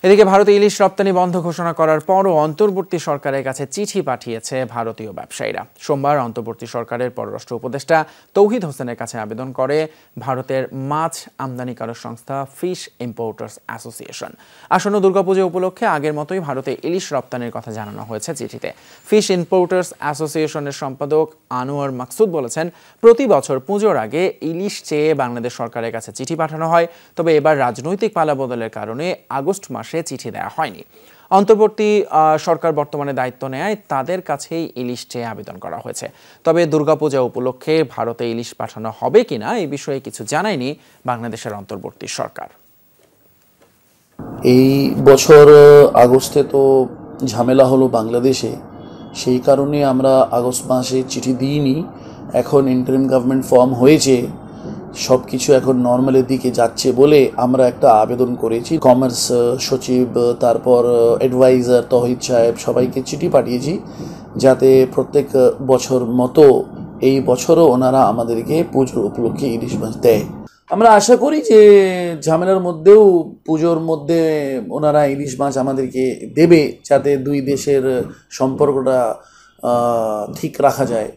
এদিকে ভারতে ইলিশ রপ্তানি বন্ধ ঘোষণা করার পরও অন্তর্বর্তী সরকারের কাছে চিঠি পাঠিয়েছে ভারতীয় ব্যবসায়ীরা। সোমবার অন্তর্বর্তী সরকারের পররাষ্ট্র উপদেষ্টা তৌহিদ হোসেনের কাছে আবেদন করে ভারতের মাছ আমদানিকারক সংস্থা ফিশ ইম্পোর্টার্স অ্যাসোসিয়েশন। আসন্ন দুর্গাপুজো উপলক্ষে আগের মতোই ভারতে ইলিশ রপ্তানির কথা জানানো হয়েছে চিঠিতে। ফিশ ইম্পোর্টার্স অ্যাসোসিয়েশনের সম্পাদক আনোয়ার মাকসুদ বলেছেন, প্রতি বছর পুজোর আগে ইলিশ চেয়ে বাংলাদেশ সরকারের কাছে চিঠি পাঠানো হয়, তবে এবার রাজনৈতিক পালাবদলের কারণে আগস্ট মাসে চিঠি দেওয়া হয়নি। অন্তর্বর্তী সরকার বর্তমানে দায়িত্ব নেয় তাদের কাছেই ইলিশ চেয়ে আবেদন করা হয়েছে। তবে দুর্গাপূজা উপলক্ষে ভারতে ইলিশ পাঠানো হবে কিনা এই বিষয়ে কিছু জানায়নি বাংলাদেশের অন্তর্বর্তী সরকার। এই বছর আগস্টে তো ঝামেলা হলো বাংলাদেশে, সেই কারণে আমরা আগস্ট মাসে চিঠি দিইনি। এখন ইন্টারিম গভর্নমেন্ট ফর্ম হয়েছে, সব কিছু এখন নর্মালের দিকে যাচ্ছে বলে আমরা একটা আবেদন করেছি। কমার্স সচিব, তারপর অ্যাডভাইজার তৌহিদ সাহেব, সবাইকে চিঠি পাঠিয়েছি যাতে প্রত্যেক বছর মতো এই বছরও ওনারা আমাদেরকে পুজোর উপলক্ষে ইলিশ মাছ দেয়। আমরা আশা করি যে ঝামেলার মধ্যেও পুজোর মধ্যে ওনারা ইলিশ মাছ আমাদেরকে দেবে, যাতে দুই দেশের সম্পর্কটা ঠিক রাখা যায়।